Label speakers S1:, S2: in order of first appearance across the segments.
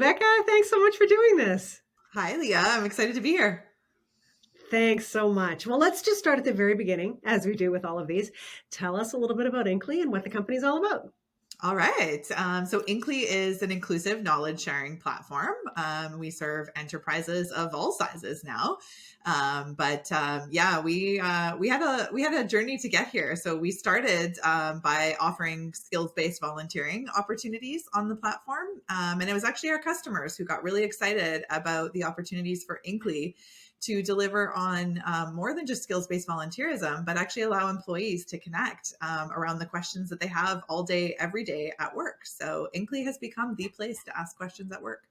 S1: Rebecca, thanks so much for doing this.
S2: Hi, Leah. I'm excited to be here.
S1: Thanks so much. Well, let's just start at the very beginning, as we do with all of these. Tell us a little bit about Inqli and what the company's all about.
S2: All right. So Inqli is an inclusive knowledge sharing platform. We serve enterprises of all sizes now. We had a journey to get here. So we started by offering skills-based volunteering opportunities on the platform. And it was actually our customers who got really excited about the opportunities for Inqli to deliver on more than just skills-based volunteerism, but actually allow employees to connect around the questions that they have all day, every day at work. So Inqli has become the place to ask questions at work.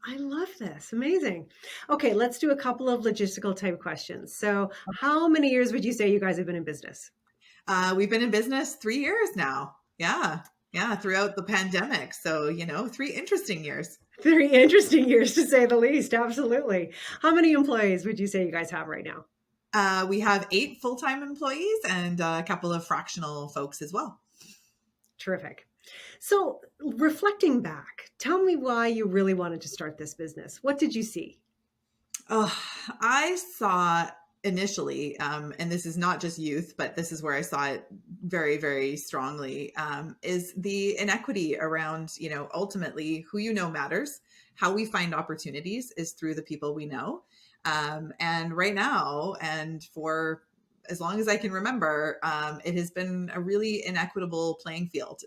S1: I love this. Amazing. Okay, let's do a couple of logistical type questions. So, how many years would you say you guys have been in business?
S2: We've been in business 3 years now. Yeah, throughout the pandemic. So, 3 interesting years.
S1: 3 interesting years to say the least. Absolutely. How many employees would you say you guys have right now?
S2: We have 8 full-time employees and a couple of fractional folks as well.
S1: Terrific. So, reflecting back, tell me why you really wanted to start this business. What did you see?
S2: Oh, I saw initially, and this is not just youth, but this is where I saw it very, very strongly, is the inequity around, ultimately who matters. How we find opportunities is through the people we know. And right now, and for as long as I can remember, it has been a really inequitable playing field.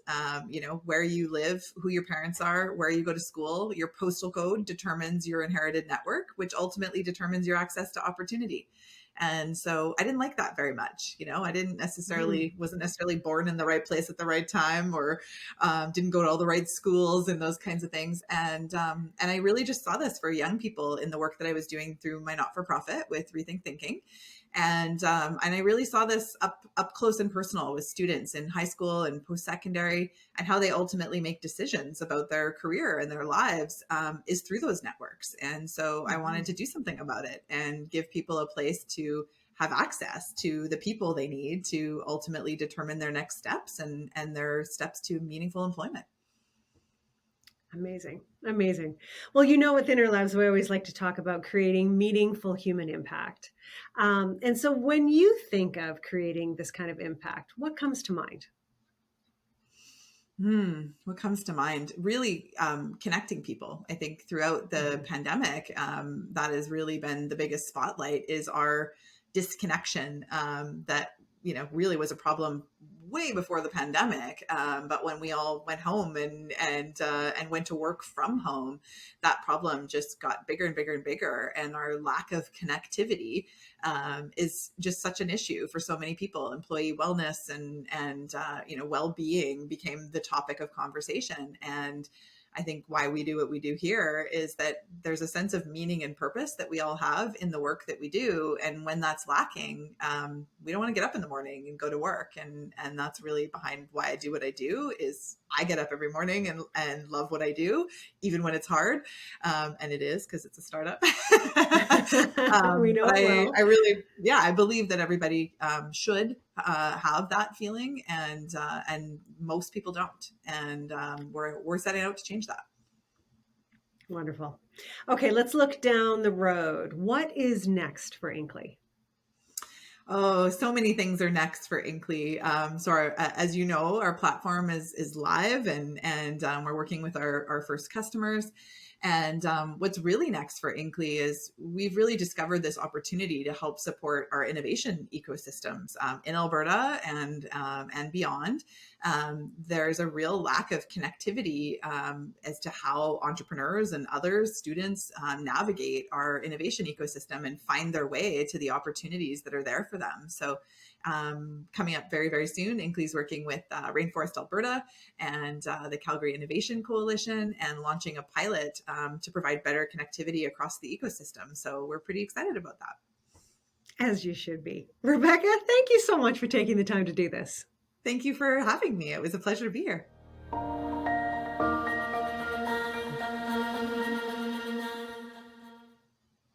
S2: Where you live, who your parents are, where you go to school, your postal code determines your inherited network, which ultimately determines your access to opportunity. And so I didn't like that very much. I wasn't necessarily born in the right place at the right time, or didn't go to all the right schools and those kinds of things. And I really just saw this for young people in the work that I was doing through my not-for-profit with Rethink Thinking. And I really saw this up close and personal with students in high school and post-secondary, and how they ultimately make decisions about their career and their lives is through those networks. And so I wanted to do something about it and give people a place to have access to the people they need to ultimately determine their next steps and their steps to meaningful employment.
S1: Amazing. Amazing. Well, within our labs, we always like to talk about creating meaningful human impact. And so when you think of creating this kind of impact, what comes to mind?
S2: What comes to mind? Really connecting people. I think throughout the pandemic, that has really been the biggest spotlight, is our disconnection that, really was a problem way before the pandemic. But when we all went home and went to work from home, that problem just got bigger and bigger and bigger. And our lack of connectivity is just such an issue for so many people. Employee wellness and well-being became the topic of conversation. And I think why we do what we do here is that there's a sense of meaning and purpose that we all have in the work that we do. And when that's lacking, we don't want to get up in the morning and go to work. And that's really behind why I do what I do. Is I get up every morning and love what I do, even when it's hard. And it is, because it's a startup.
S1: We know it well.
S2: I really, I believe that everybody should have that feeling, and most people don't. And we're setting out to change that.
S1: Wonderful. Okay, let's look down the road. What is next for Inqli?
S2: Oh, so many things are next for Inqli. As you know, our platform is live, and we're working with our first customers. And what's really next for Inqli is we've really discovered this opportunity to help support our innovation ecosystems in Alberta and beyond. There's a real lack of connectivity as to how entrepreneurs and others, students, navigate our innovation ecosystem and find their way to the opportunities that are there for them. So coming up very, very soon, Inqli is working with Rainforest Alberta and the Calgary Innovation Coalition, and launching a pilot to provide better connectivity across the ecosystem. So we're pretty excited about that.
S1: As you should be. Rebecca, thank you so much for taking the time to do this.
S2: Thank you for having me. It was a pleasure to be here.